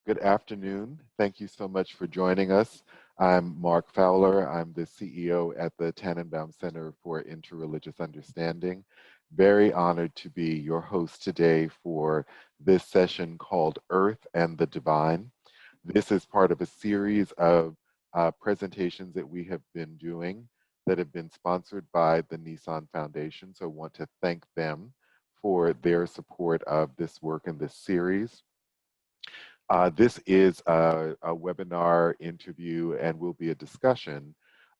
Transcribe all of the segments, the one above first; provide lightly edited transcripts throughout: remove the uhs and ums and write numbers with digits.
Good afternoon. Thank you so much for joining us. I'm Mark Fowler. I'm the CEO at the Tanenbaum Center for Interreligious Understanding. Very honored to be your host today for this session called Earth and the Divine. This is part of a series of presentations that we have been doing that have been sponsored by the Nissan Foundation. So I want to thank them for their support of this work in this series. This is a webinar interview and will be a discussion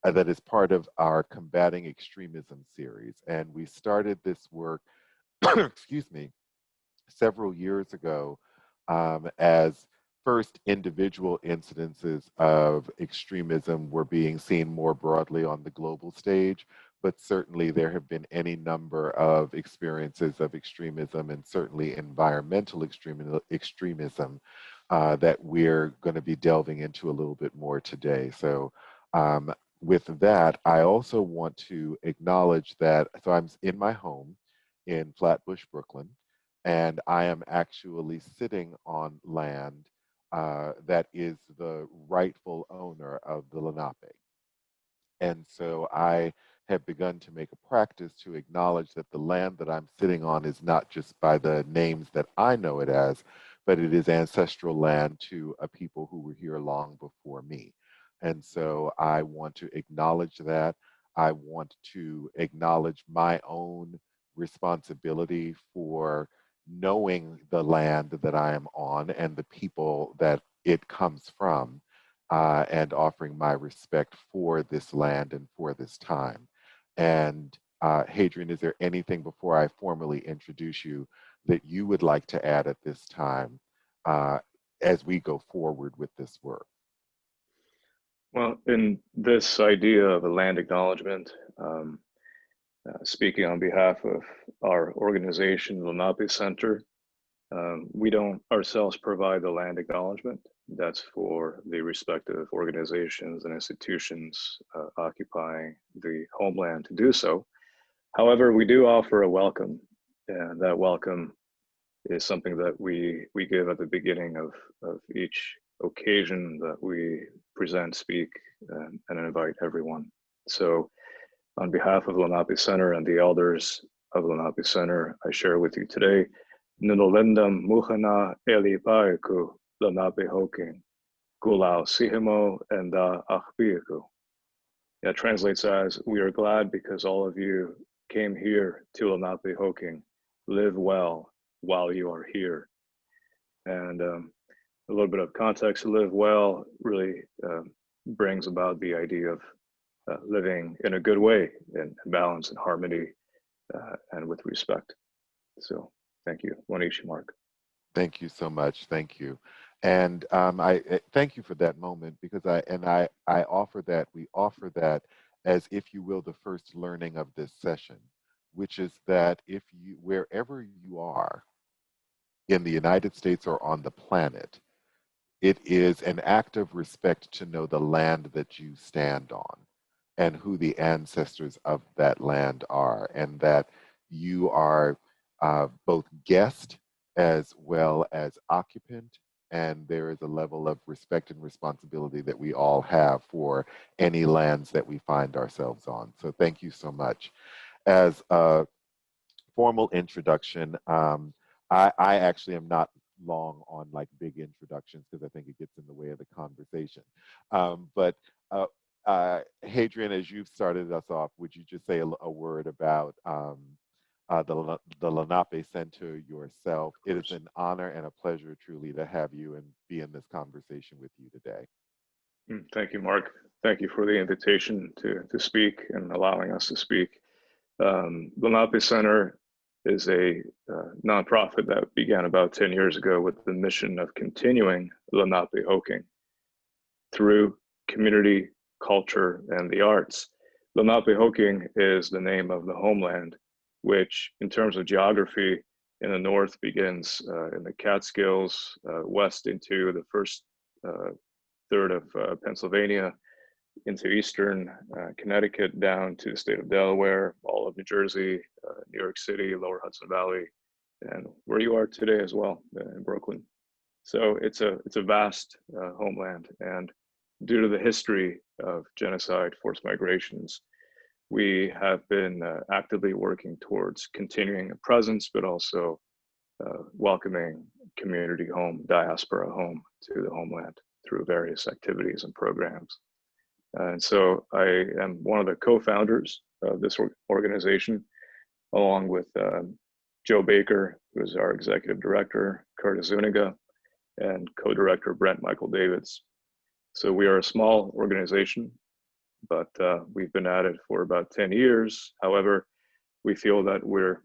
that is part of our Combating Extremism series. And we started this work, excuse me, several years ago as first individual incidences of extremism were being seen more broadly on the global stage, but certainly there have been any number of experiences of extremism and certainly environmental extremism that we're going to be delving into a little bit more today. So with that, I also want to acknowledge that, so I'm in my home in Flatbush, Brooklyn, and I am actually sitting on land that is the rightful owner of the Lenape. And so I have begun to make a practice to acknowledge that the land that I'm sitting on is not just by the names that I know it as, but it is ancestral land to a people who were here long before me. And so I want to acknowledge that. I want to acknowledge my own responsibility for knowing the land that I am on and the people that it comes from, and offering my respect for this land and for this time. And Hadrien, is there anything before I formally introduce you that you would like to add at this time as we go forward with this work? Well, in this idea of a land acknowledgement, speaking on behalf of our organization, Lenape Center, we don't ourselves provide the land acknowledgement. That's for the respective organizations and institutions occupying the homeland to do so. However, we do offer a welcome, and that welcome is something that we give at the beginning of each occasion that we present, speak, and invite everyone. So on behalf of Lenape Center and the elders of Lenape Center, I share with you today, Nulolendam Muhana Eli Paiku Lenape Hoking, Gulau Sihimo and Achbiaku. That translates as, we are glad because all of you came here to Lenape Hoking. Live well while you are here. And a little bit of context, live well really brings about the idea of living in a good way, in balance and harmony, and with respect. So thank you. Wanishi, Mark. Thank you so much. Thank you. And I thank you for that moment, because I offer that, we offer that as, if you will, the first learning of this session, which is that if you, wherever you are in the United States or on the planet, it is an act of respect to know the land that you stand on and who the ancestors of that land are, and that you are both guest as well as occupant, and there is a level of respect and responsibility that we all have for any lands that we find ourselves on. So thank you so much. As a formal introduction, I actually am not long on like big introductions because I think it gets in the way of the conversation. But Hadrien, as you've started us off, would you just say a word about the Lenape Center yourself? It is an honor and a pleasure truly to have you and be in this conversation with you today. Thank you, Mark. Thank you for the invitation to speak and allowing us to speak. Lenape Center is a nonprofit that began about 10 years ago with the mission of continuing Lenape Hoking through community, culture, and the arts. Lenape Hoking is the name of the homeland, which in terms of geography in the north begins in the Catskills, west into the first third of Pennsylvania, into eastern Connecticut, down to the state of Delaware, all of New Jersey, New York City, lower Hudson Valley, and where you are today as well, in Brooklyn. So it's a vast homeland, and due to the history of genocide, forced migrations, we have been actively working towards continuing a presence, but also welcoming community home, diaspora home to the homeland through various activities and programs. And so I am one of the co-founders of this organization, along with Joe Baker, who is our executive director, Curtis Zuniga, and co-director Brent Michael Davids. So we are a small organization, but we've been at it for about 10 years. However, we feel that we're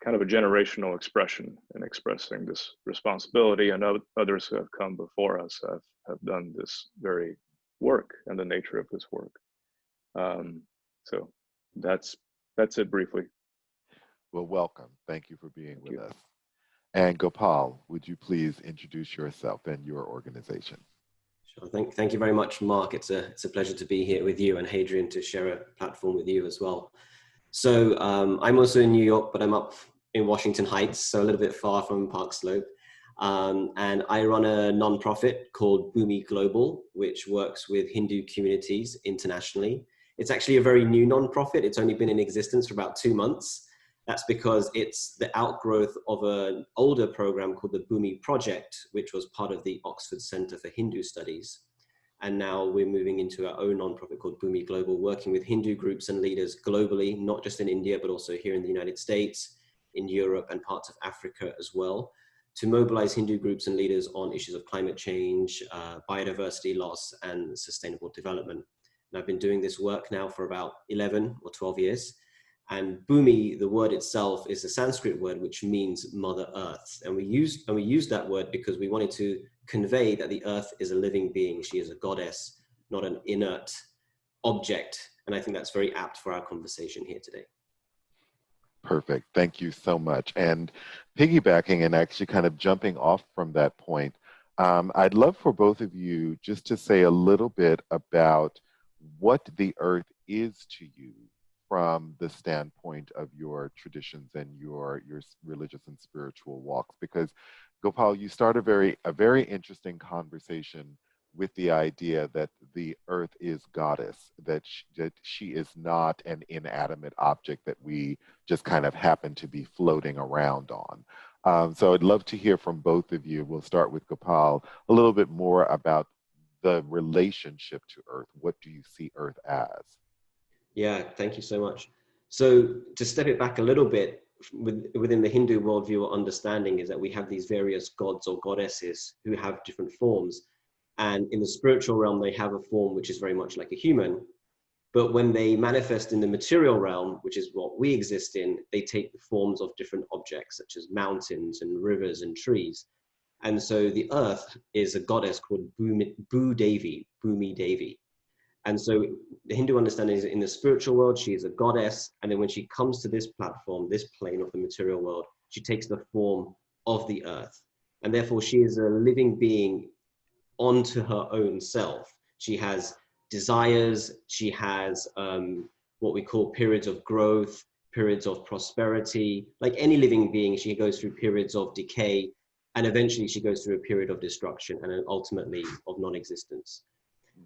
kind of a generational expression in expressing this responsibility, and others who have come before us have done this very work and the nature of this work. So that's it briefly. Well, welcome. Thank you for being with us. And Gopal, would you please introduce yourself and your organization? Sure. Thank you very much, Mark. It's a pleasure to be here with you and Hadrien to share a platform with you as well. So I'm also in New York, but I'm up in Washington Heights, so a little bit far from Park Slope. And I run a nonprofit called Bhumi Global, which works with Hindu communities internationally. It's actually a very new nonprofit. It's only been in existence for about 2 months. That's because it's the outgrowth of an older program called the Bhumi Project, which was part of the Oxford Center for Hindu Studies. And now we're moving into our own nonprofit called Bhumi Global, working with Hindu groups and leaders globally, not just in India, but also here in the United States, in Europe and parts of Africa as well, to mobilize Hindu groups and leaders on issues of climate change, biodiversity loss, and sustainable development. And I've been doing this work now for about 11 or 12 years. And Bhumi, the word itself, is a Sanskrit word which means Mother Earth. And we used that word because we wanted to convey that the earth is a living being. She is a goddess, not an inert object. And I think that's very apt for our conversation here today. Perfect. Thank you so much. And piggybacking and actually kind of jumping off from that point, I'd love for both of you just to say a little bit about what the earth is to you from the standpoint of your traditions and your religious and spiritual walks. Because Gopal, you start a very interesting conversation with the idea that the earth is goddess, that she is not an inanimate object that we just kind of happen to be floating around on. So I'd love to hear from both of you. We'll start with Gopal, a little bit more about the relationship to earth. What do you see earth as? Yeah, thank you so much. So to step it back a little bit, within the Hindu worldview or understanding is that we have these various gods or goddesses who have different forms. And in the spiritual realm, they have a form which is very much like a human. But when they manifest in the material realm, which is what we exist in, they take the forms of different objects, such as mountains and rivers and trees. And so the earth is a goddess called Bhumi Devi. And so the Hindu understanding is that in the spiritual world, she is a goddess. And then when she comes to this platform, this plane of the material world, she takes the form of the earth. And therefore, she is a living being onto her own self. She has desires. She has what we call periods of growth, periods of prosperity. Like any living being, she goes through periods of decay. And eventually, she goes through a period of destruction and ultimately of non-existence.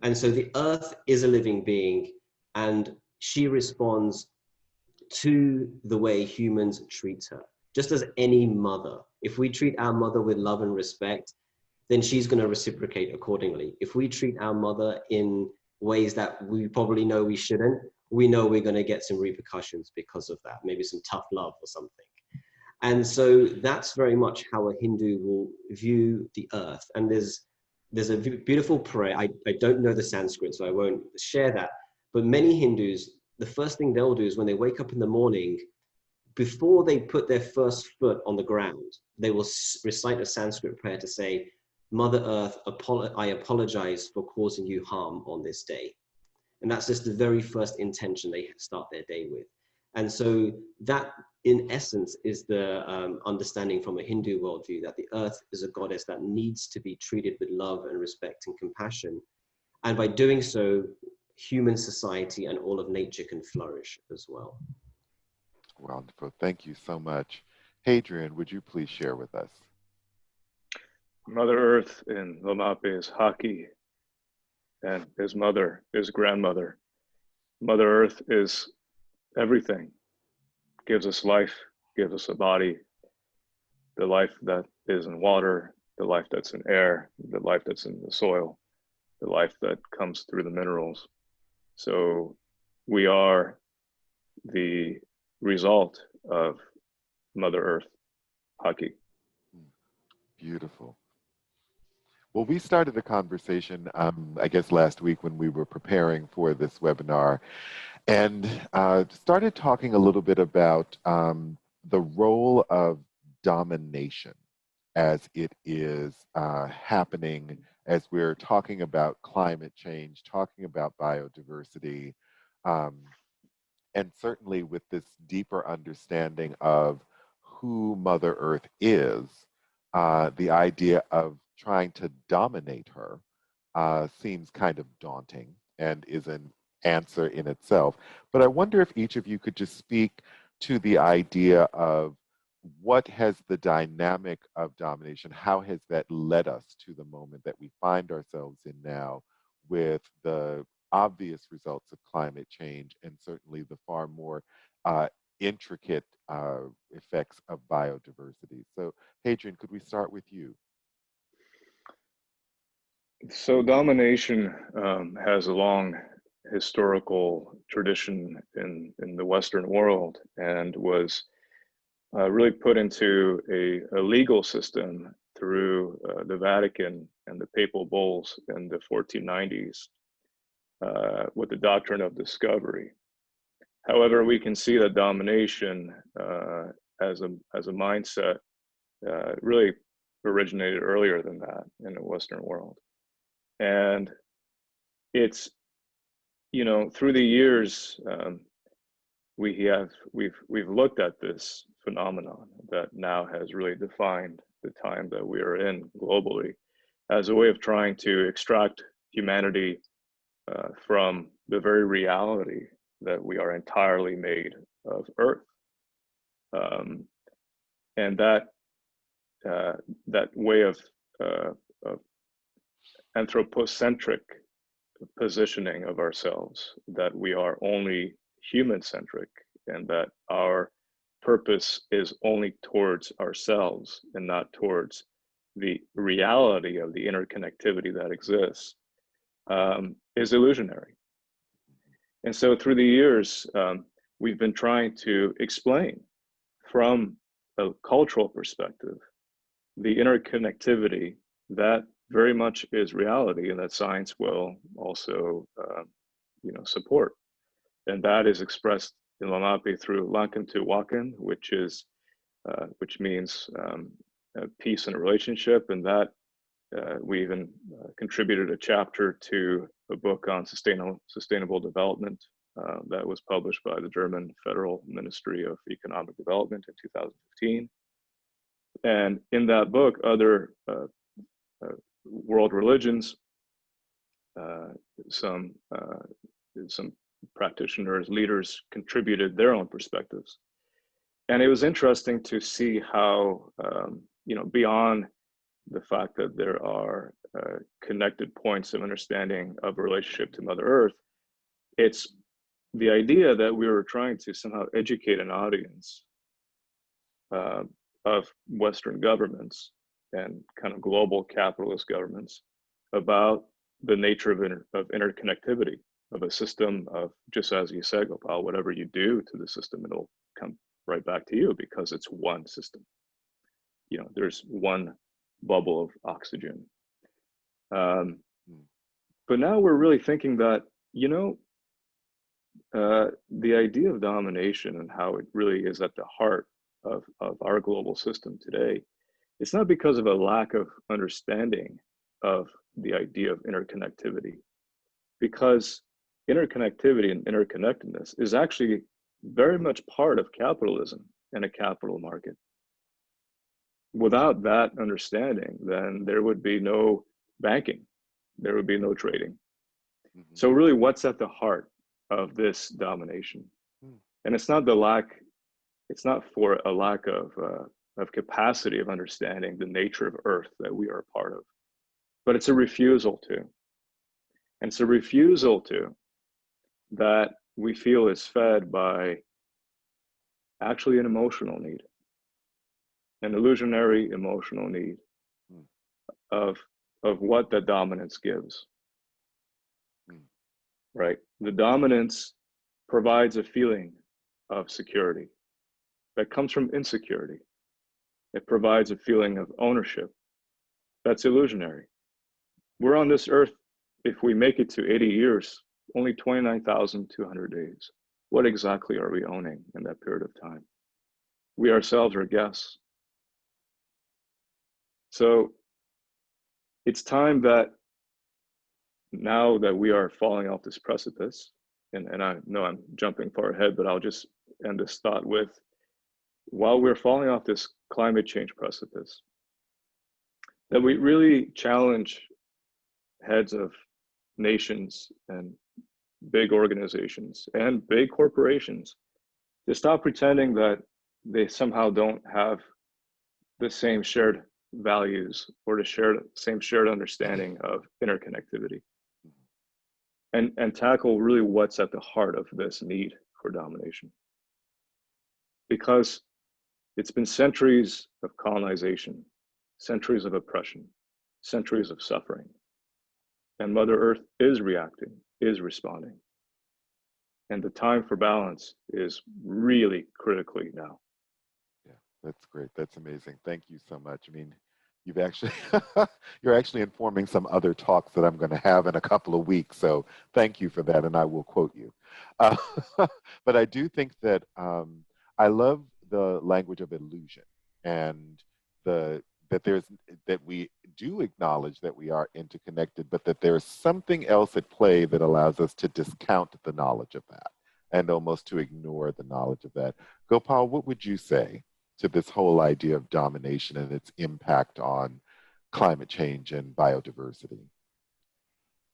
And so the earth is a living being, and she responds to the way humans treat her, just as any mother. If we treat our mother with love and respect, then she's going to reciprocate accordingly. If we treat our mother in ways that we probably know we shouldn't, we know we're going to get some repercussions because of that, maybe some tough love or something. And so that's very much how a Hindu will view the earth. And there's a beautiful prayer. I don't know the Sanskrit, so I won't share that. But many Hindus, the first thing they'll do is when they wake up in the morning, before they put their first foot on the ground, they will recite a Sanskrit prayer to say, Mother Earth, I apologize for causing you harm on this day. And that's just the very first intention they start their day with. And so that, in essence, is the understanding from a Hindu worldview that the earth is a goddess that needs to be treated with love and respect and compassion. And by doing so, human society and all of nature can flourish as well. Wonderful. Thank you so much. Hadrien, would you please share with us? Mother Earth in Lenape is Haki, and his mother is grandmother. Mother Earth is everything, gives us life, gives us a body, the life that is in water, the life that's in air, the life that's in the soil, the life that comes through the minerals. So we are the result of Mother Earth, Haki. Beautiful. Well, we started the conversation, I guess last week when we were preparing for this webinar, and started talking a little bit about the role of domination as it is happening as we're talking about climate change, talking about biodiversity, and certainly with this deeper understanding of who Mother Earth is, the idea of trying to dominate her seems kind of daunting and is an answer in itself. But I wonder if each of you could just speak to the idea of what has the dynamic of domination, how has that led us to the moment that we find ourselves in now with the obvious results of climate change and certainly the far more intricate effects of biodiversity. So, Hadrien, could we start with you? So domination has a long historical tradition in the Western world and was really put into a legal system through the Vatican and the papal bulls in the 1490s with the doctrine of discovery. However, we can see that domination as a mindset really originated earlier than that in the Western world. And it's, you know, through the years, we've looked at this phenomenon that now has really defined the time that we are in globally as a way of trying to extract humanity from the very reality that we are entirely made of Earth, and that way of anthropocentric positioning of ourselves, that we are only human-centric and that our purpose is only towards ourselves and not towards the reality of the interconnectivity that exists, is illusionary. And so through the years, we've been trying to explain from a cultural perspective the interconnectivity that very much is reality and that science will also support. And that is expressed in Lenape through Lankan to Wakan, which means peace in a relationship. And that we even contributed a chapter to a book on sustainable development that was published by the German Federal Ministry of Economic Development in 2015. And in that book, other world religions, some practitioners, leaders contributed their own perspectives. And it was interesting to see how, beyond the fact that there are connected points of understanding of a relationship to Mother Earth, it's the idea that we were trying to somehow educate an audience of Western governments and kind of global capitalist governments about the nature of interconnectivity of a system of, just as you said, Gopal, whatever you do to the system, it'll come right back to you because it's one system. You know, there's one bubble of oxygen. But now we're really thinking that, the idea of domination and how it really is at the heart of our global system today, it's not because of a lack of understanding of the idea of interconnectivity, because interconnectivity and interconnectedness is actually very much part of capitalism and a capital market. Without that understanding, then there would be no banking, there would be no trading. Mm-hmm. So really, what's at the heart of this domination? And it's not for a lack of of capacity of understanding the nature of Earth that we are a part of. But it's a refusal to. And it's a refusal to that we feel is fed by actually an emotional need, an illusionary emotional need of what the dominance gives, right? The dominance provides a feeling of security that comes from insecurity. It provides a feeling of ownership that's illusionary. We're on this earth, if we make it to 80 years, only 29,200 days. What exactly are we owning in that period of time? We ourselves are guests. So it's time that now that we are falling off this precipice, and I know I'm jumping far ahead, but I'll just end this thought with, while we're falling off this climate change precipice, that we really challenge heads of nations and big organizations and big corporations to stop pretending that they somehow don't have the same shared values or the same shared understanding of interconnectivity, and tackle really what's at the heart of this need for domination. Because it's been centuries of colonization, centuries of oppression, centuries of suffering, and Mother Earth is reacting, is responding. And the time for balance is really critically now. Yeah, that's great. That's amazing. Thank you so much. I mean, you've actually, you're actually informing some other talks that I'm going to have in a couple of weeks. So thank you for that, and I will quote you. But I do think that I love the language of illusion, and that we do acknowledge that we are interconnected, but that there's something else at play that allows us to discount the knowledge of that and almost to ignore the knowledge of that. Gopal, what would you say to this whole idea of domination and its impact on climate change and biodiversity?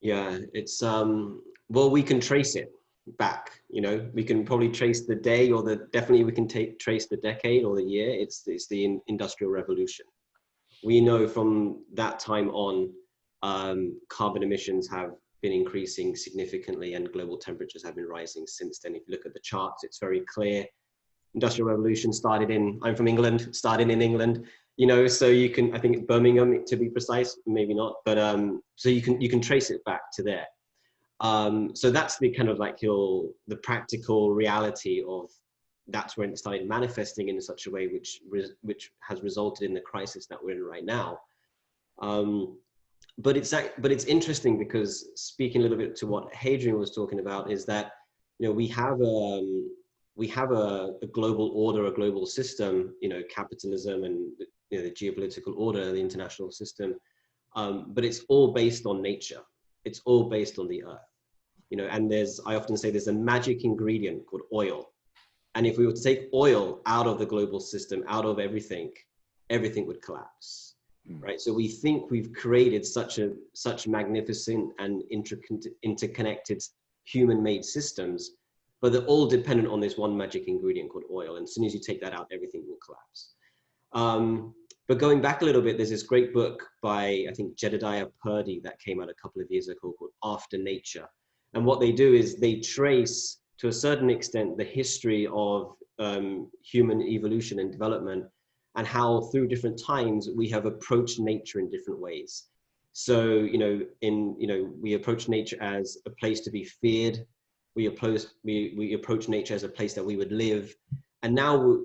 Yeah, it's well, we can trace it back. You know, we can probably trace the day, or definitely we can trace the decade or the year. It's the Industrial Revolution. We know from that time on, carbon emissions have been increasing significantly, and global temperatures have been rising since then. If you look at the charts, it's very clear. Industrial Revolution started I'm from England, started in England, you know, so you can, I think Birmingham to be precise, maybe not, but so you can trace it back to there. So that's the kind of like the practical reality of that's when it started manifesting in such a way which has resulted in the crisis that we're in right now. But it's interesting, because speaking a little bit to what Hadrien was talking about, is that, you know, we have a global order, a global system, you know, capitalism and, you know, the geopolitical order, the international system, but it's all based on nature. It's all based on the earth, you know, and I often say there's a magic ingredient called oil. And if we were to take oil out of the global system, out of everything would collapse, right? So we think we've created such magnificent and interconnected human-made systems, but they're all dependent on this one magic ingredient called oil. And as soon as you take that out, everything will collapse. But going back a little bit, there's this great book by, I think, Jedediah Purdy that came out a couple of years ago called After Nature. And what they do is they trace, to a certain extent, the history of human evolution and development, and how through different times we have approached nature in different ways. So, you know, we approach nature as a place to be feared. We approach nature as a place that we would live. And now,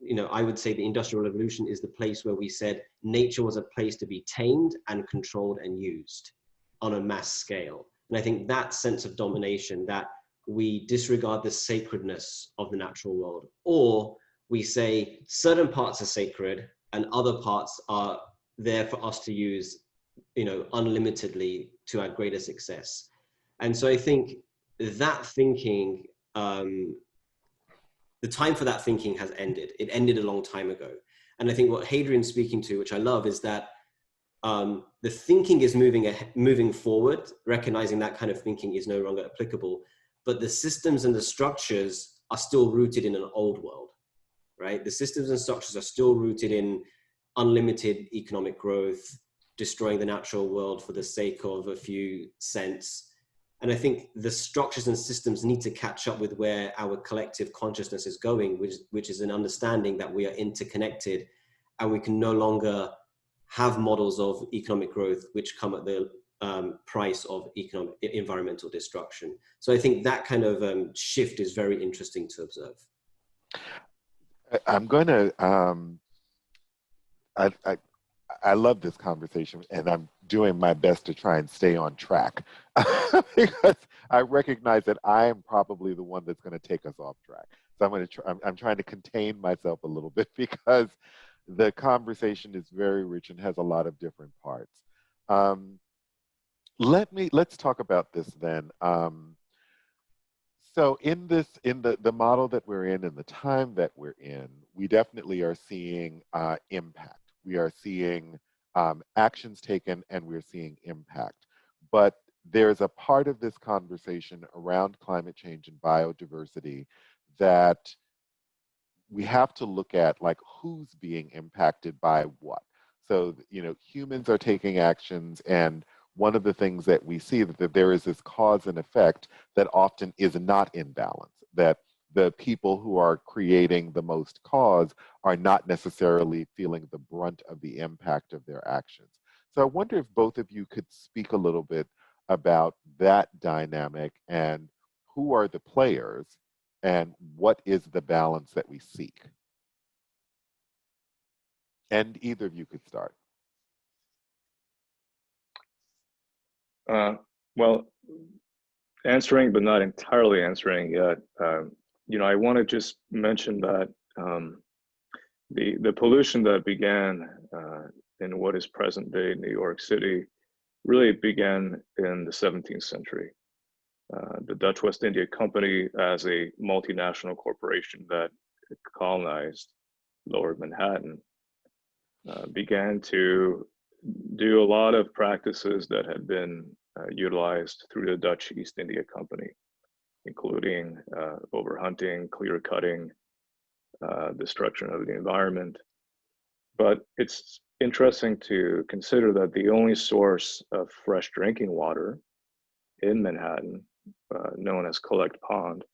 you know, I would say the Industrial Revolution is the place where we said nature was a place to be tamed and controlled and used on a mass scale. And I think that sense of domination, that we disregard the sacredness of the natural world, or we say certain parts are sacred and other parts are there for us to use, you know, unlimitedly to our greater success. And so I think that thinking, the time for that thinking has ended. It ended a long time ago. And I think what Hadrien's speaking to, which I love, is that the thinking is moving forward, recognizing that kind of thinking is no longer applicable, but the systems and the structures are still rooted in an old world, right? The systems and structures are still rooted in unlimited economic growth, destroying the natural world for the sake of a few cents. And I think the structures and systems need to catch up with where our collective consciousness is going, which is an understanding that we are interconnected, and we can no longer have models of economic growth which come at the price of environmental destruction. So I think that kind of shift is very interesting to observe. I'm going to, I love this conversation, and I'm doing my best to try and stay on track because I recognize that I am probably the one that's going to take us off track. So I'm trying to contain myself a little bit because the conversation is very rich and has a lot of different parts. Let's talk about this then. So in the model that we're in and the time that we're in, we definitely are seeing impact. We are seeing actions taken, and we're seeing impact. But there's a part of this conversation around climate change and biodiversity that we have to look at, like, who's being impacted by what. So, humans are taking actions, and one of the things that we see that there is this cause and effect that often is not in balance, that the people who are creating the most cause are not necessarily feeling the brunt of the impact of their actions. So I wonder if both of you could speak a little bit about that dynamic and who are the players and what is the balance that we seek. And either of you could start. Well, answering, but not entirely answering yet. I want to just mention that the pollution that began in what is present day New York City really began in the 17th century. The Dutch West India Company, as a multinational corporation that colonized Lower Manhattan, began to do a lot of practices that had been utilized through the Dutch East India Company, including overhunting, clear cutting, destruction of the environment. But it's interesting to consider that the only source of fresh drinking water in Manhattan, known as Collect Pond,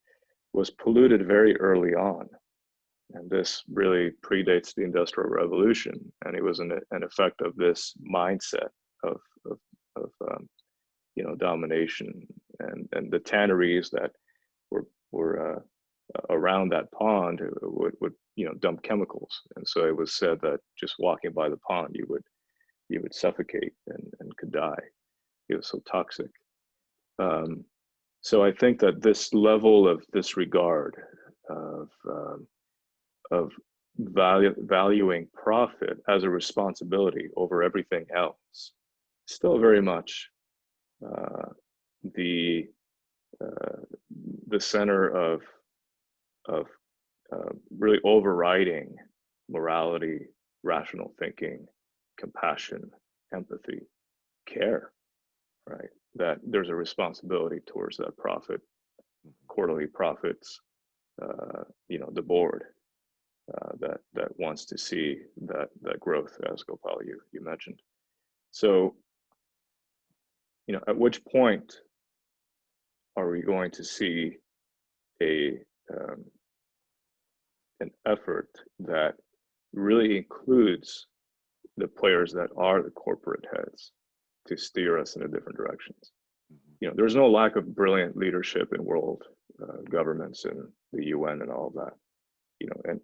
was polluted very early on. And this really predates the Industrial Revolution, and it was an effect of this mindset of domination, and the tanneries that were around that pond would dump chemicals, and so it was said that just walking by the pond you would suffocate and could die. It was so toxic. So I think that this level of disregard of valuing profit as a responsibility over everything else still very much the center of really overriding morality, rational thinking, compassion, empathy, care, right? That there's a responsibility towards that profit, quarterly profits, the board that wants to see that growth, as Gopal, you mentioned. So, at which point are we going to see an effort that really includes the players that are the corporate heads to steer us in different directions? There's no lack of brilliant leadership in world governments and the UN and all of that.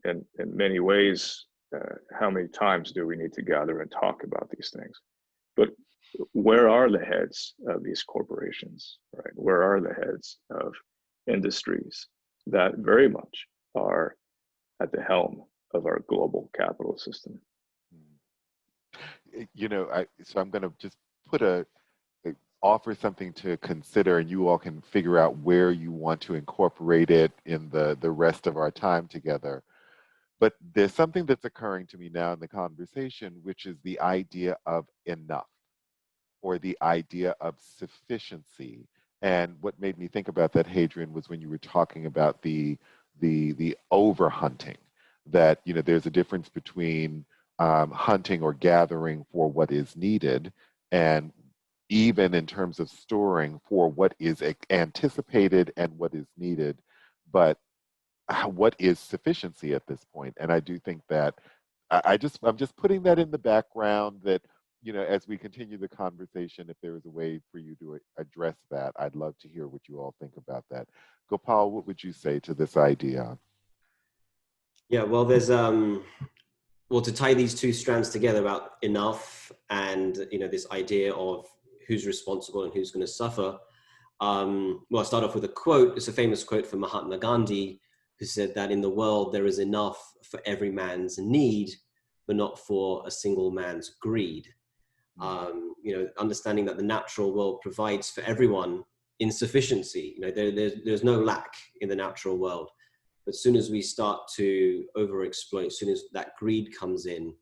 And in many ways, how many times do we need to gather and talk about these things? But where are the heads of these corporations, right? Where are the heads of industries that very much are at the helm of our global capital system? So I'm going to just offer something to consider, and you all can figure out where you want to incorporate it in the rest of our time together. But there's something that's occurring to me now in the conversation, which is the idea of enough, or the idea of sufficiency. And what made me think about that, Hadrien, was when you were talking about the overhunting. that, you know, there's a difference between hunting or gathering for what is needed, and even in terms of storing for what is anticipated and what is needed, but what is sufficiency at this point? And I do think that I'm just putting that in the background that, you know, as we continue the conversation, if there is a way for you to address that, I'd love to hear what you all think about that. Gopal, what would you say to this idea? Yeah, well, there's well, to tie these two strands together about enough and, you know, this idea of who's responsible and who's going to suffer. Well, I'll start off with a quote. It's a famous quote from Mahatma Gandhi, who said that in the world there is enough for every man's need, but not for a single man's greed. You know, understanding that the natural world provides for everyone in sufficiency. You know, there's no lack in the natural world. But as soon as we start to overexploit, as soon as that greed comes in,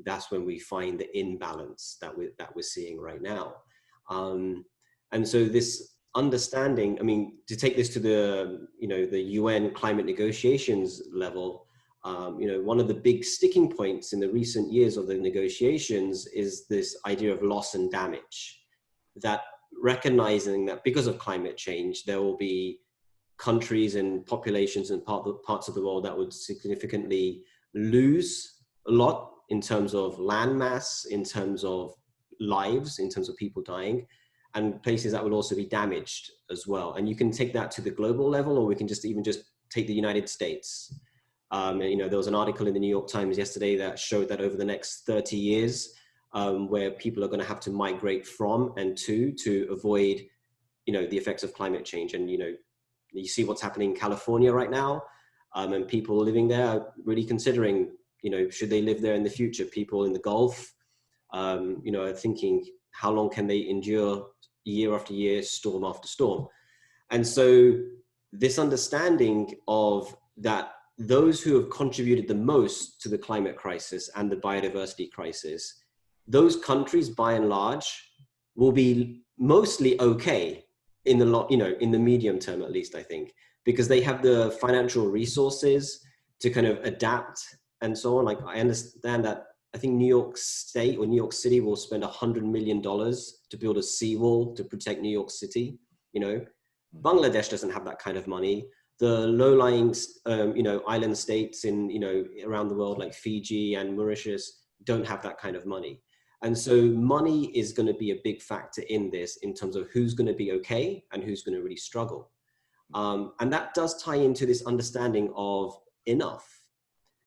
that's when we find the imbalance that we're seeing right now. And so this understanding, I mean, to take this to the, you know, the UN climate negotiations level, you know, one of the big sticking points in the recent years of the negotiations is this idea of loss and damage. That recognizing that because of climate change, there will be countries and populations and parts of the world that would significantly lose a lot in terms of land mass, in terms of lives, in terms of people dying, and places that will also be damaged as well. And you can take that to the global level, or we can just take the United States. And, you know, there was an article in the New York Times yesterday that showed that over the next 30 years, where people are going to have to migrate from and to avoid, you know, the effects of climate change. And, you know, you see what's happening in California right now, and people living there are really considering, you know, should they live there in the future? People in the Gulf, you know, are thinking, how long can they endure year after year, storm after storm? And so this understanding of that, those who have contributed the most to the climate crisis and the biodiversity crisis, those countries by and large will be mostly okay in the, you know, in the medium term, at least, I think, because they have the financial resources to kind of adapt and so on. Like, I understand that I think New York State or New York City will spend $100 million to build a seawall to protect New York City. You know, Bangladesh doesn't have that kind of money. The low-lying, you know, island states in, you know, around the world, like Fiji and Mauritius, don't have that kind of money. And so money is going to be a big factor in this, in terms of who's going to be okay and who's going to really struggle. And that does tie into this understanding of enough.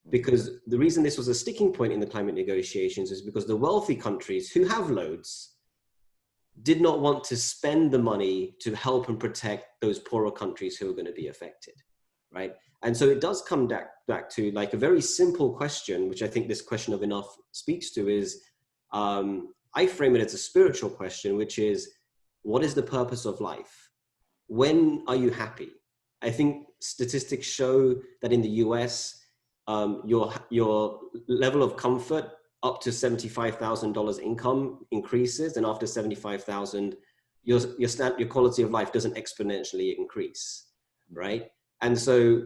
Because the reason this was a sticking point in the climate negotiations is because the wealthy countries who have loads did not want to spend the money to help and protect those poorer countries who are going to be affected, right? And so it does come back to like a very simple question, which I think this question of enough speaks to, is I frame it as a spiritual question, which is, what is the purpose of life? When are you happy? I think statistics show that in the US, your level of comfort up to $75,000 income increases, and after 75,000, your quality of life doesn't exponentially increase, right? And so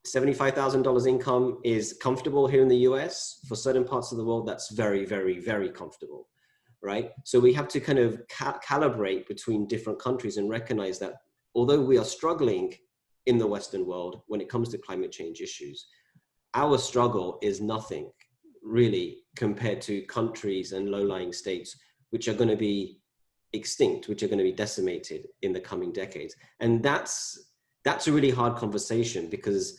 $75,000 income is comfortable here in the US. For certain parts of the world, that's very, very, very comfortable, right? So we have to kind of calibrate between different countries and recognize that although we are struggling in the Western world when it comes to climate change issues, our struggle is nothing really compared to countries and low-lying states which are going to be extinct, which are going to be decimated in the coming decades. And that's a really hard conversation, because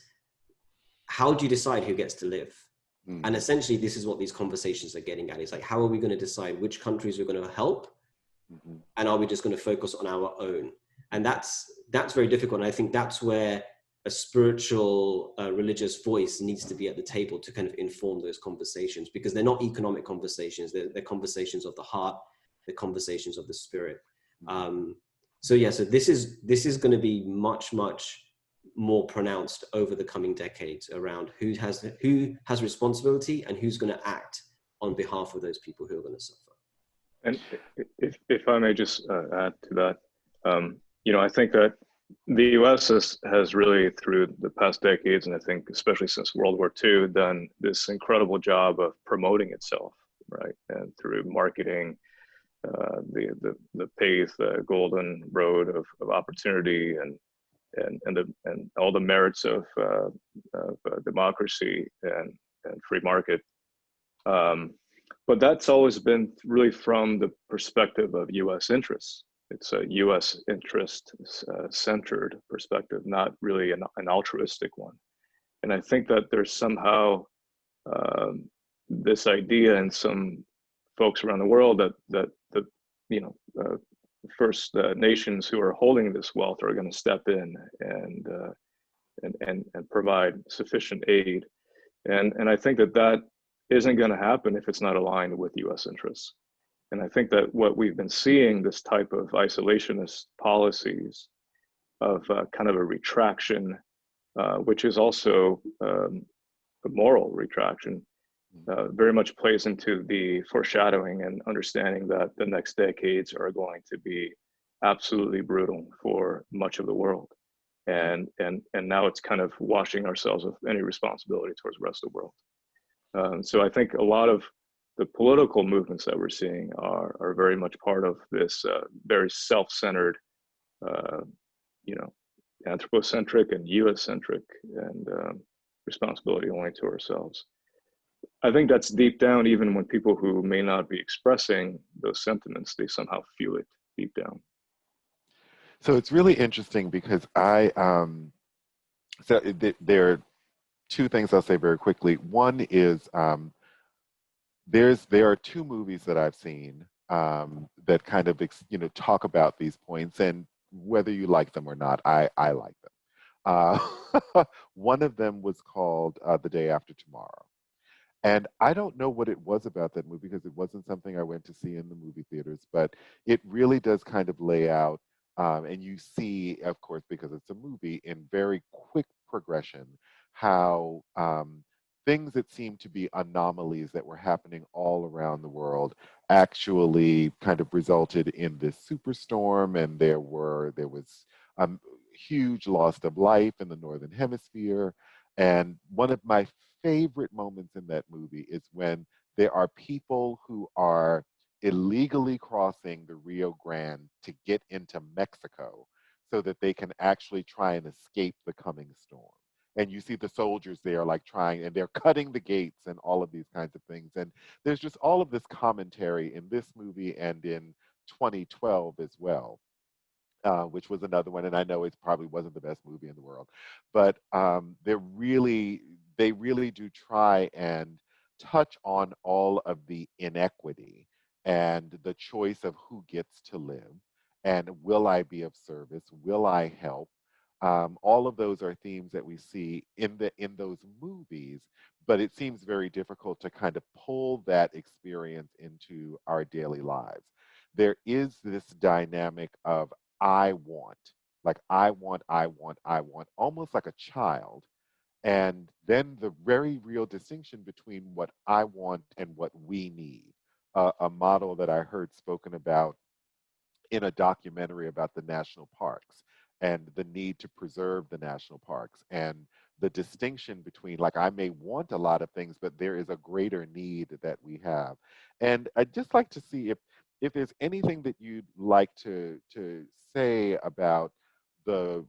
how do you decide who gets to live? Mm-hmm. And essentially, this is what these conversations are getting at. It's like, how are we going to decide which countries we're going to help? Mm-hmm. And are we just going to focus on our own? And that's very difficult. And I think that's where a spiritual, religious voice needs to be at the table to kind of inform those conversations, because they're not economic conversations. They're conversations of the heart, the conversations of the spirit. So yeah, so this is going to be much, much more pronounced over the coming decades around who has responsibility and who's going to act on behalf of those people who are going to suffer. And if I may just add to that, you know, I think that the U.S. has really, through the past decades, and I think especially since World War II, done this incredible job of promoting itself, right? And through marketing, the paved golden road of opportunity and all the merits of democracy and free market. But that's always been really from the perspective of U.S. interests. It's a U.S. interest centered perspective, not really an altruistic one. And I think that there's somehow this idea in some folks around the world that the First Nations who are holding this wealth are going to step in and provide sufficient aid. And I think that isn't going to happen if it's not aligned with U.S. interests. And I think that what we've been seeing, this type of isolationist policies of kind of a retraction, which is also a moral retraction, very much plays into the foreshadowing and understanding that the next decades are going to be absolutely brutal for much of the world. And now it's kind of washing ourselves of any responsibility towards the rest of the world. So I think a lot of the political movements that we're seeing are very much part of this very self-centered, anthropocentric and US-centric and responsibility only to ourselves. I think that's deep down, even when people who may not be expressing those sentiments, they somehow feel it deep down. So it's really interesting because there are two things I'll say very quickly. One is there are two movies that I've seen that kind of talk about these points, and whether you like them or not, I like them. One of them was called The Day After Tomorrow. And I don't know what it was about that movie because it wasn't something I went to see in the movie theaters, but it really does kind of lay out, and you see, of course, because it's a movie, in very quick progression, how things that seem to be anomalies that were happening all around the world actually kind of resulted in this superstorm, and there was huge loss of life in the Northern Hemisphere. And one of my favorite moments in that movie is when there are people who are illegally crossing the Rio Grande to get into Mexico so that they can actually try and escape the coming storm. And you see the soldiers there like trying, and they're cutting the gates and all of these kinds of things. And there's just all of this commentary in this movie and in 2012 as well. Which was another one, and I know it probably wasn't the best movie in the world, but they really do try and touch on all of the inequity and the choice of who gets to live, and will I be of service, will I help? All of those are themes that we see in those movies, but it seems very difficult to kind of pull that experience into our daily lives. There is this dynamic of I want, almost like a child. And then the very real distinction between what I want and what we need, a model that I heard spoken about in a documentary about the national parks and the need to preserve the national parks, and the distinction between, like, I may want a lot of things, but there is a greater need that we have. And I'd just like to see if there's anything that you'd like to say about the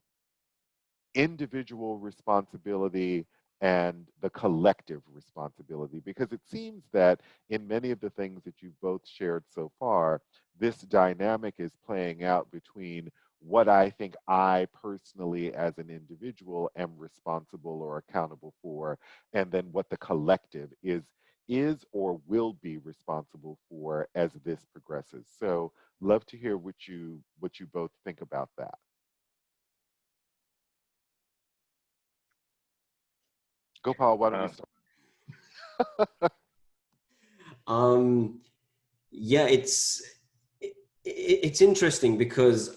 individual responsibility and the collective responsibility, because it seems that in many of the things that you've both shared so far, this dynamic is playing out between what I think I personally as an individual am responsible or accountable for, and then what the collective is or will be responsible for as this progresses. So love to hear what you both think about that. Gopal, why don't we start? Yeah, it's interesting because,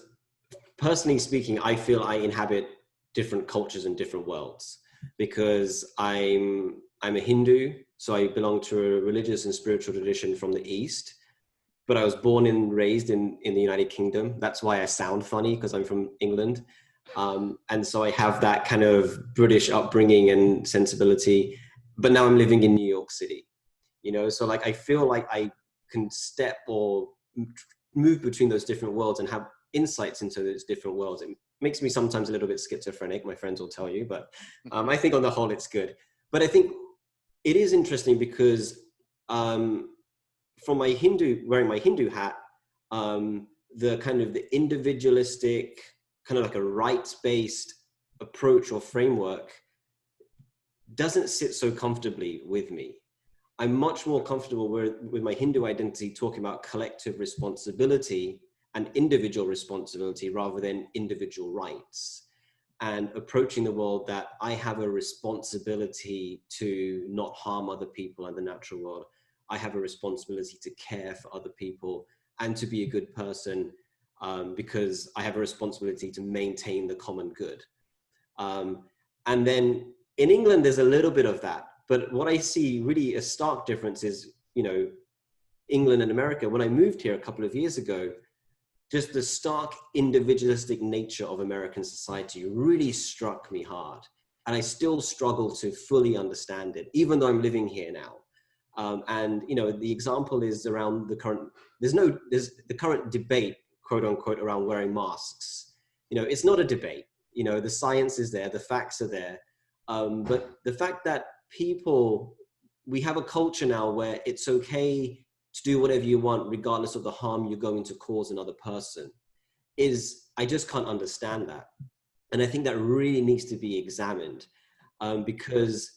personally speaking, I feel I inhabit different cultures and different worlds, because I'm a Hindu, so I belong to a religious and spiritual tradition from the East, but I was born and raised in the United Kingdom. That's why I sound funny, because I'm from England. And so I have that kind of British upbringing and sensibility, but now I'm living in New York City, you know? So like, I feel like I can step or move between those different worlds and have insights into those different worlds. It makes me sometimes a little bit schizophrenic, my friends will tell you, but I think on the whole it's good. But I think it is interesting because from wearing my Hindu hat, the kind of the individualistic, kind of like a rights-based approach or framework doesn't sit so comfortably with me. I'm much more comfortable with my Hindu identity talking about collective responsibility and individual responsibility rather than individual rights, and approaching the world that I have a responsibility to not harm other people and the natural world. I have a responsibility to care for other people and to be a good person, because I have a responsibility to maintain the common good. And then in England, there's a little bit of that. But what I see really a stark difference is, you know, England and America. When I moved here a couple of years ago, just the stark individualistic nature of American society really struck me hard. And I still struggle to fully understand it, even though I'm living here now. And, you know, the example is around the current, there's the current debate, quote unquote, around wearing masks. You know, it's not a debate. You know, the science is there, the facts are there. But the fact that we have a culture now where it's okay to do whatever you want, regardless of the harm you're going to cause another person, I just can't understand that. And I think that really needs to be examined, because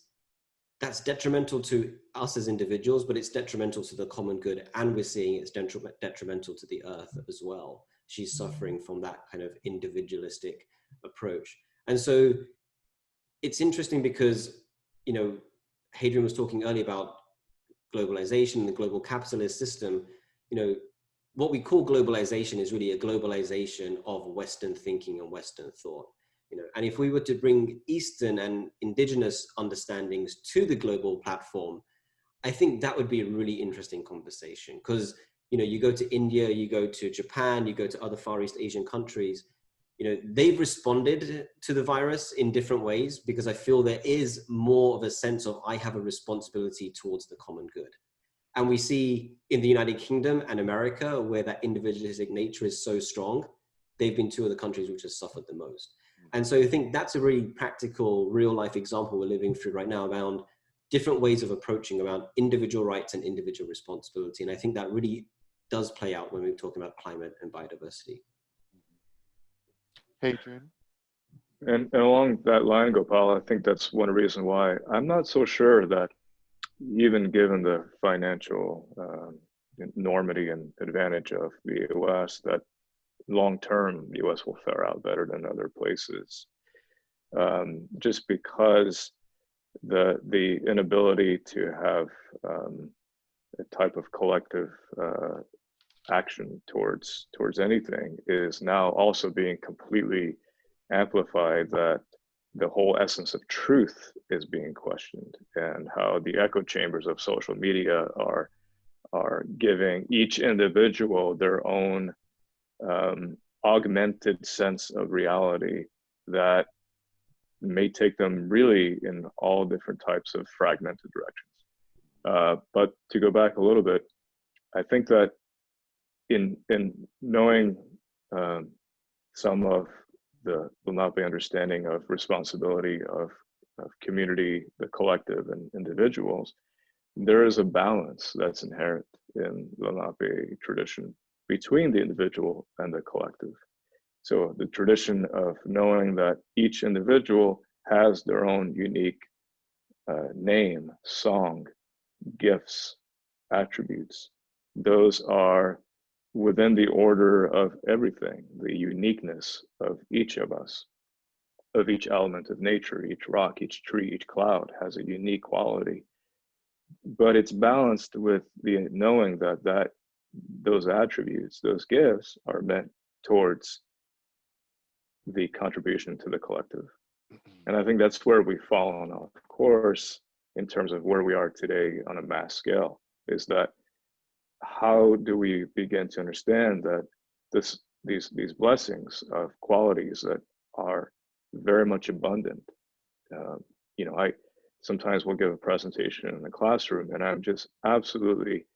that's detrimental to us as individuals, but it's detrimental to the common good. And we're seeing it's detrimental to the earth as well. She's suffering from that kind of individualistic approach. And so it's interesting because, you know, Hadrien was talking earlier about globalization, the global capitalist system. You know, what we call globalization is really a globalization of Western thinking and Western thought. You know, and if we were to bring Eastern and indigenous understandings to the global platform, I think that would be a really interesting conversation. Because, you know, you go to India, you go to Japan, you go to other Far East Asian countries, you know, they've responded to the virus in different ways, because I feel there is more of a sense of I have a responsibility towards the common good. And we see in the United Kingdom and America, where that individualistic nature is so strong, they've been two of the countries which have suffered the most. And so I think that's a really practical, real life example we're living through right now around different ways of approaching around individual rights and individual responsibility. And I think that really does play out when we're talking about climate and biodiversity. Hadrien? And along that line, Gopal, I think that's one reason why I'm not so sure that, even given the financial enormity and advantage of the US, that long-term the US will fare out better than other places. Just because the inability to have a type of collective action towards anything is now also being completely amplified, that the whole essence of truth is being questioned, and how the echo chambers of social media are giving each individual their own augmented sense of reality that may take them really in all different types of fragmented directions. But to go back a little bit, I think that in knowing some of the Lenape understanding of responsibility of community, the collective, and individuals, there is a balance that's inherent in Lenape tradition between the individual and the collective. So the tradition of knowing that each individual has their own unique name, song, gifts, attributes. Those are within the order of everything, the uniqueness of each of us, of each element of nature, each rock, each tree, each cloud has a unique quality. But it's balanced with the knowing that those attributes, those gifts, are meant towards the contribution to the collective. And I think that's where we've fallen off course in terms of where we are today on a mass scale, is that how do we begin to understand that these blessings of qualities that are very much abundant. You know, I sometimes will give a presentation in the classroom, and I'm just absolutely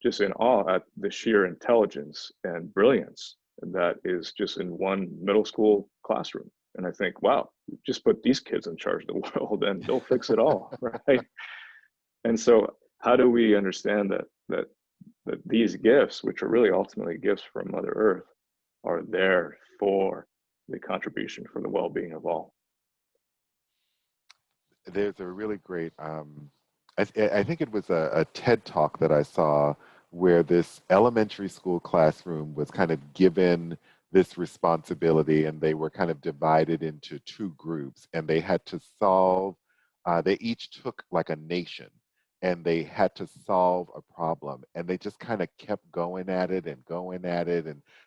just in awe at the sheer intelligence and brilliance that is just in one middle school classroom. And I think, wow, just put these kids in charge of the world and they'll fix it all, right? And so how do we understand that these gifts, which are really ultimately gifts from Mother Earth, are there for the contribution for the well-being of all? There's a really great, I think it was a TED talk that I saw where this elementary school classroom was kind of given this responsibility, and they were kind of divided into two groups, and they had to solve, they each took like a nation, and they had to solve a problem, and they just kind of kept going at it and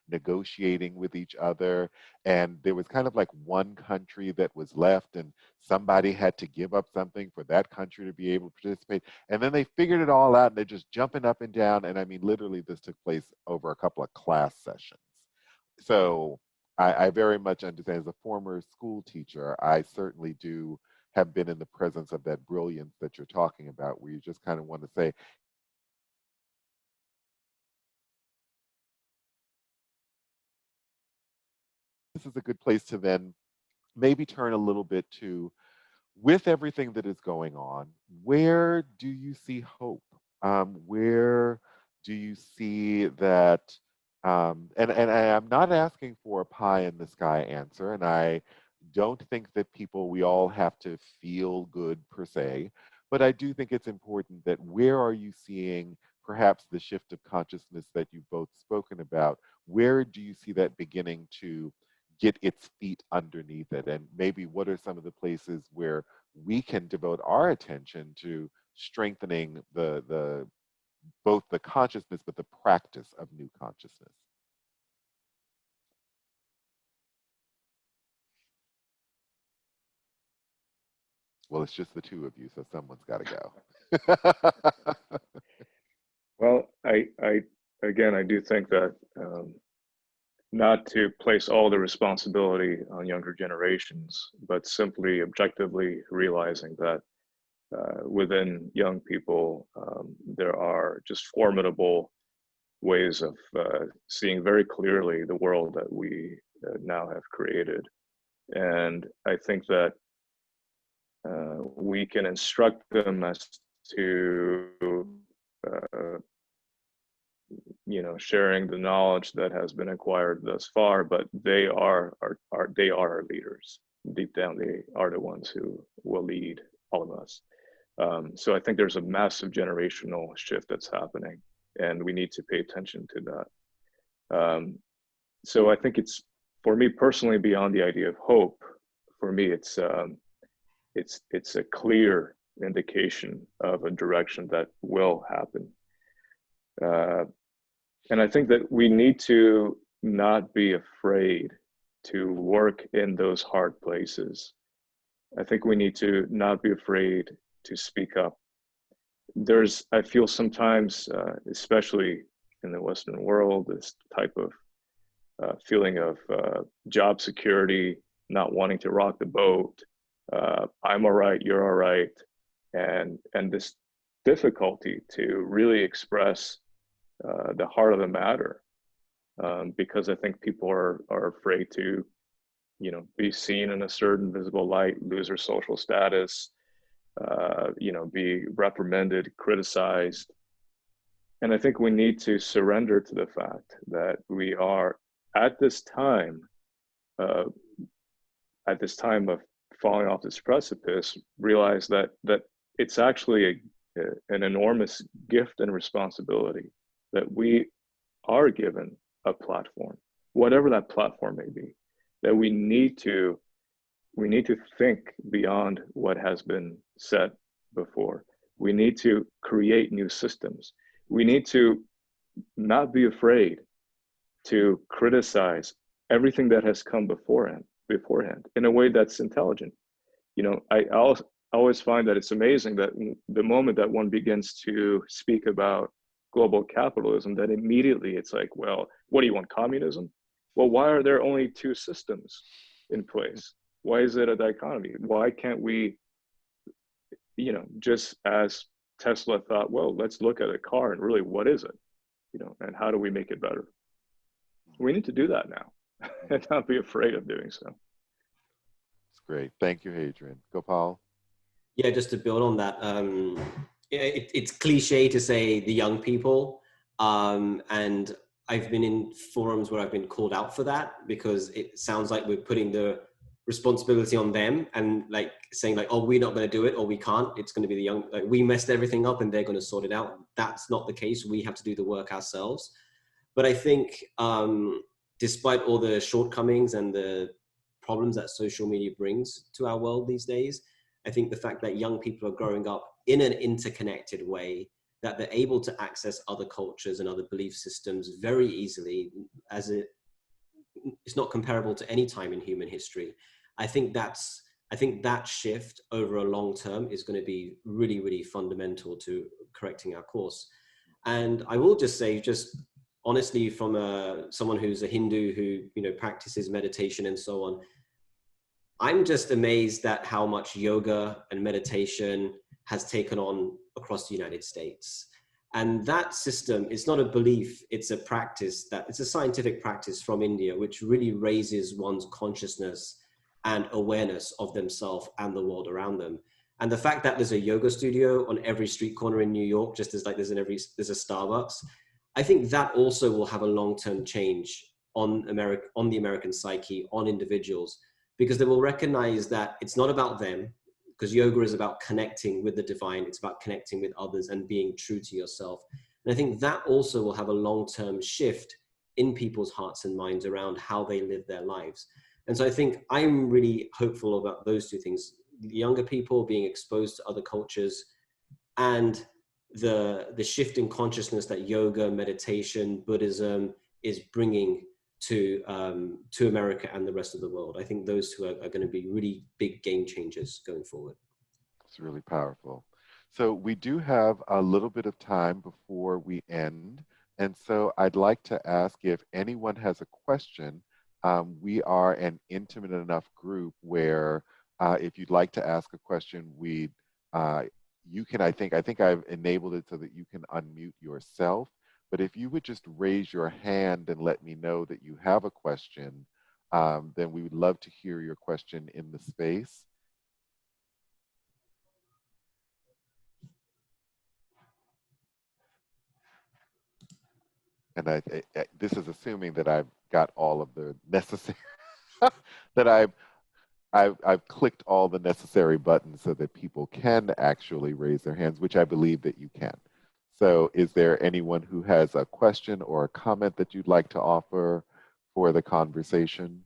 negotiating with each other. And there was kind of like one country that was left, and somebody had to give up something for that country to be able to participate. And then they figured it all out, and they're just jumping up and down. And I mean, literally, this took place over a couple of class sessions. So I very much understand, as a former school teacher, I certainly do have been in the presence of that brilliance that you're talking about, where you just kind of want to say, this is a good place to then maybe turn a little bit to, with everything that is going on, where do you see hope? Where do you see that? And I'm not asking for a pie in the sky answer, and I don't think that we all have to feel good per se, but I do think it's important that, where are you seeing perhaps the shift of consciousness that you've both spoken about? Where do you see that beginning to get its feet underneath it? And maybe what are some of the places where we can devote our attention to strengthening both the consciousness but the practice of new consciousness? Well, it's just the two of you, so someone's got to go. Well, I again, I do think that not to place all the responsibility on younger generations, but simply objectively realizing that within young people, there are just formidable ways of seeing very clearly the world that we now have created. And I think that we can instruct them as to sharing the knowledge that has been acquired thus far, but they are our leaders. Deep down, they are the ones who will lead all of us. So I think there's a massive generational shift that's happening, and we need to pay attention to that. So I think it's, for me personally, beyond the idea of hope. For me, it's a clear indication of a direction that will happen. And I think that we need to not be afraid to work in those hard places. I think we need to not be afraid to speak up. I feel sometimes, especially in the Western world, this type of feeling of job security, not wanting to rock the boat. I'm all right, you're all right. And this difficulty to really express the heart of the matter, because I think people are afraid to, be seen in a certain visible light, lose their social status, be reprimanded, criticized. And I think we need to surrender to the fact that we are at this time of falling off this precipice, realize that it's actually an enormous gift and responsibility, that we are given a platform, whatever that platform may be, that we need to think beyond what has been said before. We need to create new systems. We need to not be afraid to criticize everything that has come beforehand in a way that's intelligent. I always find that it's amazing that the moment that one begins to speak about global capitalism, that immediately it's like, well, what do you want, communism? well, why are there only two systems in place? Why is it a dichotomy? Why can't we, just as Tesla thought, well, let's look at a car and really, what is it? And how do we make it better? We need to do that now and not be afraid of doing so. It's great. Thank you, Hadrien. Gopal? Yeah, just to build on that, it's cliche to say the young people, and I've been in forums where I've been called out for that, because it sounds like we're putting the responsibility on them and like saying like, oh, we're not going to do it, or we can't, it's going to be the young, like we messed everything up and they're going to sort it out. That's not the case. We have to do the work ourselves. But I think despite all the shortcomings and the problems that social media brings to our world these days, I think the fact that young people are growing up in an interconnected way, that they're able to access other cultures and other belief systems very easily, it's not comparable to any time in human history. I think that shift over a long term is going to be really, really fundamental to correcting our course. And I will just say, just honestly, from someone who's a Hindu who practices meditation and so on, I'm just amazed at how much yoga and meditation has taken on across the United States. And that system, it's not a belief, it's a practice, it's a scientific practice from India, which really raises one's consciousness and awareness of themselves and the world around them. And the fact that there's a yoga studio on every street corner in New York, just as like there's a Starbucks, I think that also will have a long-term change on the American psyche, on individuals, because they will recognize that it's not about them, because yoga is about connecting with the divine. It's about connecting with others and being true to yourself. And I think that also will have a long-term shift in people's hearts and minds around how they live their lives. And so I think I'm really hopeful about those two things: the younger people being exposed to other cultures, and the shift in consciousness that yoga, meditation, Buddhism is bringing to America and the rest of the world. I think those two are going to be really big game changers going forward. It's really powerful. So we do have a little bit of time before we end. And so I'd like to ask if anyone has a question. We are an intimate enough group where if you'd like to ask a question, you can, I think I've enabled it so that you can unmute yourself. But if you would just raise your hand and let me know that you have a question, then we would love to hear your question in the space. And this is assuming that I've got all of the necessary, that I've clicked all the necessary buttons so that people can actually raise their hands, which I believe that you can. So is there anyone who has a question or a comment that you'd like to offer for the conversation?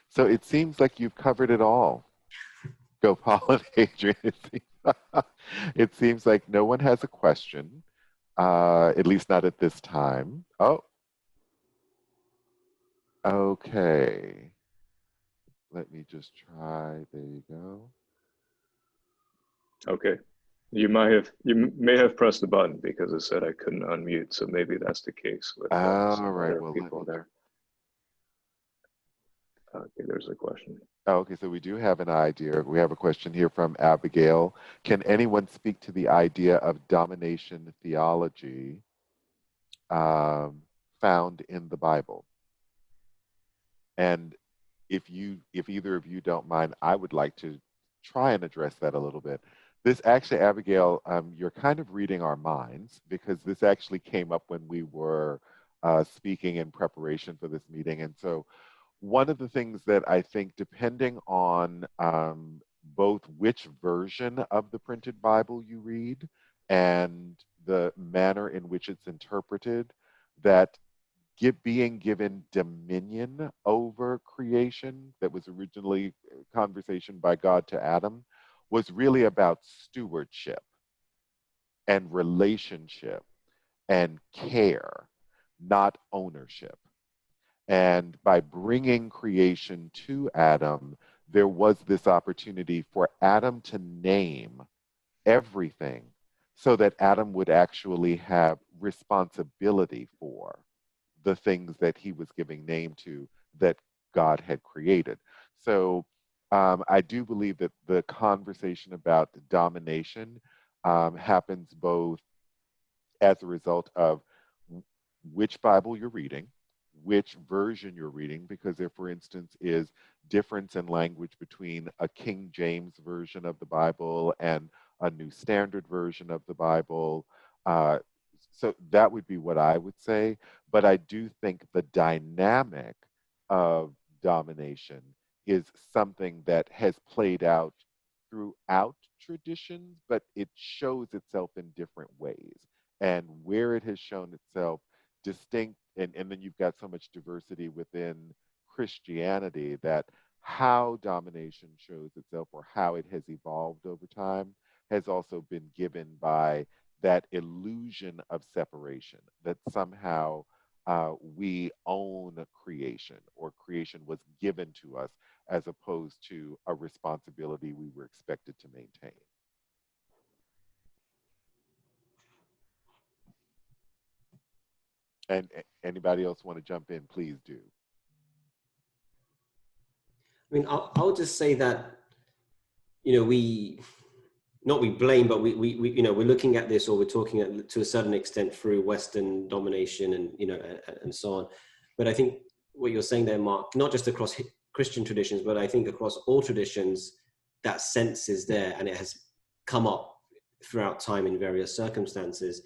So it seems like you've covered it all. Gopal and Hadrien, it seems like no one has a question, at least not at this time. Oh, okay. Let me just try. There you go. Okay. You may have pressed the button because it said I couldn't unmute, so maybe that's the case with All right. Well, people there. Okay, there's a question. Oh, okay, so we do have an idea. We have a question here from Abigail. Can anyone speak to the idea of domination theology found in the Bible? And if either of you don't mind, I would like to try and address that a little bit. This actually, Abigail, you're kind of reading our minds, because this actually came up when we were speaking in preparation for this meeting. And so one of the things that I think, depending on both which version of the printed Bible you read and the manner in which it's interpreted, that being given dominion over creation, that was originally a conversation by God to Adam, was really about stewardship and relationship and care, not ownership. And by bringing creation to Adam, there was this opportunity for Adam to name everything so that Adam would actually have responsibility for the things that he was giving name to that God had created. So I do believe that the conversation about domination happens both as a result of which Bible you're reading, which version you're reading, because there, for instance, is difference in language between a King James version of the Bible and a New Standard version of the Bible. So that would be what I would say. But I do think the dynamic of domination is something that has played out throughout traditions, but it shows itself in different ways. And where it has shown itself distinct, and then you've got so much diversity within Christianity, that how domination shows itself or how it has evolved over time has also been given by that illusion of separation, that somehow we own creation, or creation was given to us as opposed to a responsibility we were expected to maintain. And anybody else want to jump in, please do. I mean, I'll just say that, you know, we blame, but we you know, we're looking at this, or we're talking to a certain extent through Western domination and, you know, and so on. But I think what you're saying there, Mark, not just across Christian traditions, but I think across all traditions, that sense is there, and it has come up throughout time in various circumstances.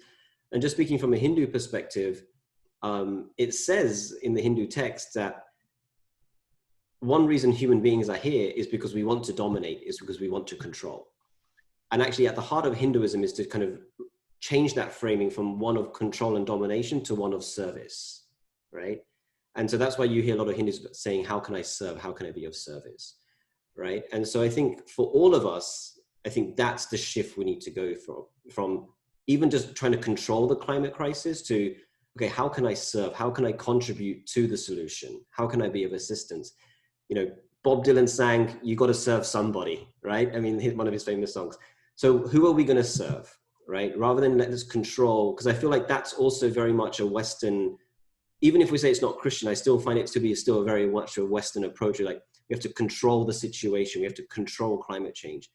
And just speaking from a Hindu perspective, it says in the Hindu text that one reason human beings are here is because we want to dominate, is because we want to control. And actually at the heart of Hinduism is to kind of change that framing from one of control and domination to one of service, right? And so that's why you hear a lot of Hindus saying, how can I serve? How can I be of service, right? And so I think for all of us, I think that's the shift we need to go from even just trying to control the climate crisis to, okay, how can I serve? How can I contribute to the solution? How can I be of assistance? You know, Bob Dylan sang, "You got to serve somebody," right? I mean, one of his famous songs. So who are we going to serve, right? Rather than let us control, because I feel like that's also very much a Western, even if we say it's not Christian, I still find it to be still very much a Western approach. Like, we have to control the situation. We have to control climate change.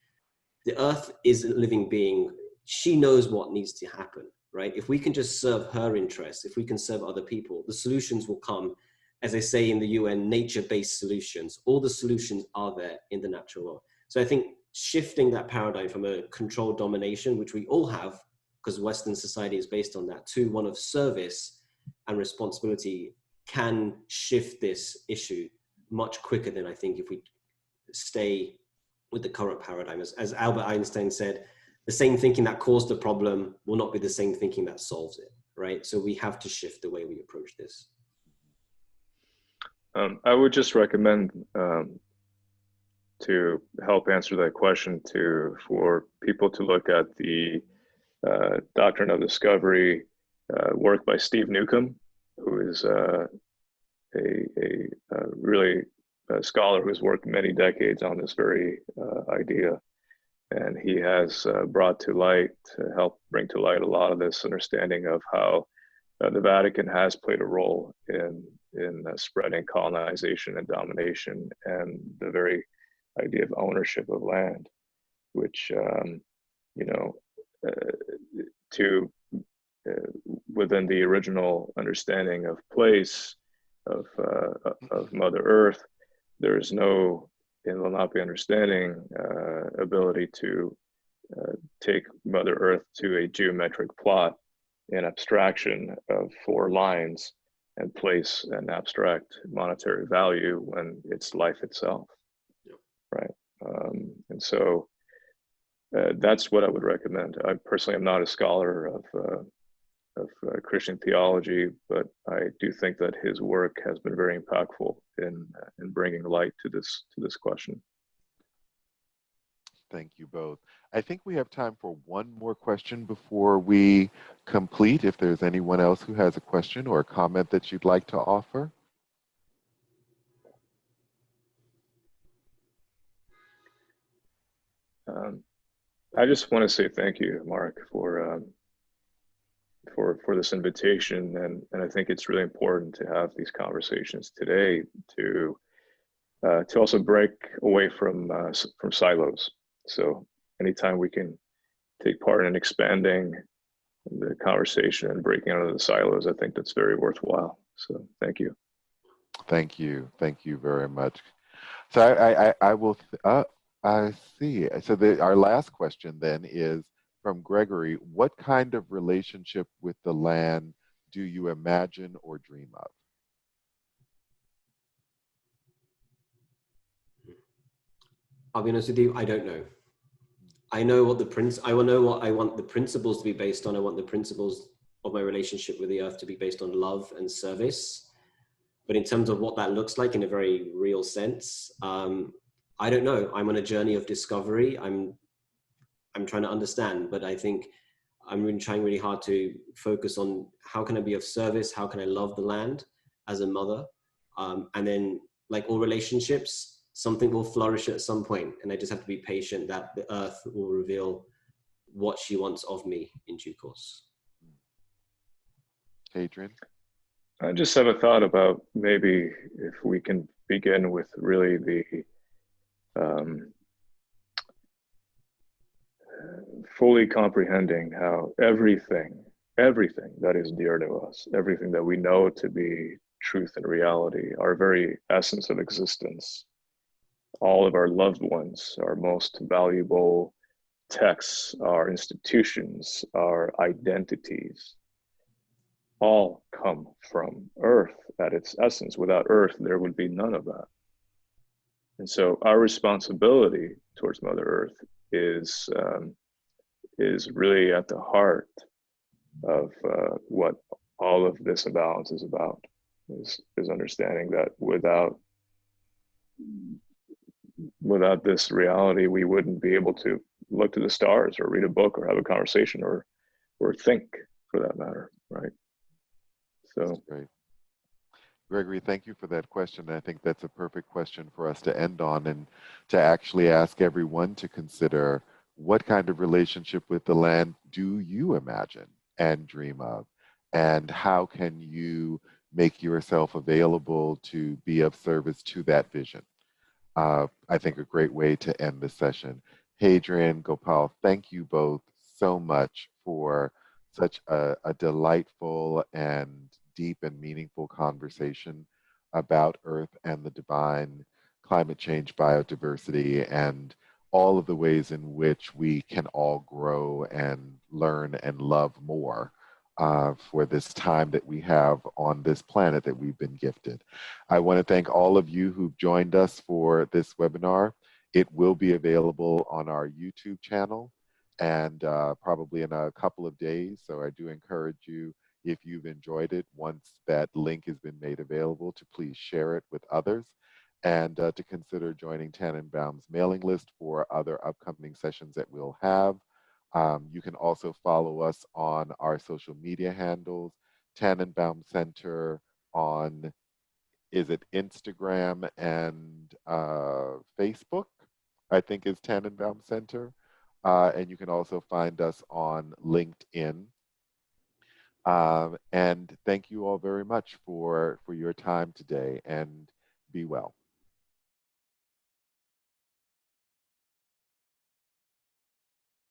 The earth is a living being. She knows what needs to happen, right? If we can just serve her interests, if we can serve other people, the solutions will come. As they say in the UN, nature-based solutions. All the solutions are there in the natural world. So I think shifting that paradigm from a controlled domination, which we all have, because Western society is based on that, to one of service and responsibility can shift this issue much quicker than I think if we stay with the current paradigm. As Albert Einstein said, the same thinking that caused the problem will not be the same thinking that solves it, right? So we have to shift the way we approach this. I would just recommend to help answer that question for people to look at the Doctrine of Discovery work by Steve Newcomb, who is a really a scholar who's worked many decades on this very idea. And he has brought to light, to help bring to light a lot of this understanding of how the Vatican has played a role in spreading colonization and domination, and the very idea of ownership of land, which you know, within the original understanding of place of Mother Earth, there is no, in Lenape understanding, ability to take Mother Earth to a geometric plot, an abstraction of 4 lines, and place an abstract monetary value when it's life itself, right? And so that's what I would recommend. I personally am not a scholar of Christian theology, but I do think that his work has been very impactful in bringing light to this question. Thank you both. I think we have time for one more question before we complete. If there's anyone else who has a question or a comment that you'd like to offer. I just want to say thank you, Mark, for this invitation, and I think it's really important to have these conversations today to also break away from silos. So anytime we can take part in expanding the conversation and breaking out of the silos, I think that's very worthwhile. So thank you. Thank you very much. So I will. I see. So our last question then is from Gregory. What kind of relationship with the land do you imagine or dream of? I'll be honest with you, I don't know. I know what I will know what I want the principles to be based on. I want the principles of my relationship with the earth to be based on love and service. But in terms of what that looks like in a very real sense, I don't know. I'm on a journey of discovery. I'm trying to understand, but I think I'm really trying really hard to focus on how can I be of service? How can I love the land as a mother? And then, like all relationships, something will flourish at some point, and I just have to be patient that the earth will reveal what she wants of me in due course. Hadrien? I just have a thought about maybe if we can begin with really the fully comprehending how everything that is dear to us, everything that we know to be truth and reality, our very essence of existence, all of our loved ones, our most valuable texts, our institutions, our identities, all come from earth at its essence. Without earth, there would be none of that. And so our responsibility towards Mother Earth is really at the heart of what all of this imbalance is about, is understanding that without this reality, we wouldn't be able to look to the stars or read a book or have a conversation or think, for that matter, right? So that's great. Gregory, thank you for that question. I think that's a perfect question for us to end on, and to actually ask everyone to consider, what kind of relationship with the land do you imagine and dream of? And how can you make yourself available to be of service to that vision? I think a great way to end the session. Hadrien, Gopal, thank you both so much for such a delightful and deep and meaningful conversation about Earth and the divine, climate change, biodiversity, and all of the ways in which we can all grow and learn and love more for this time that we have on this planet that we've been gifted. I want to thank all of you who've joined us for this webinar. It will be available on our YouTube channel and probably in a couple of days. So I do encourage you, if you've enjoyed it, once that link has been made available, to please share it with others, and to consider joining Tanenbaum's mailing list for other upcoming sessions that we'll have. You can also follow us on our social media handles, Tanenbaum Center on, is it Instagram and Facebook, I think is Tanenbaum Center. And you can also find us on LinkedIn. And thank you all very much for your time today, and be well.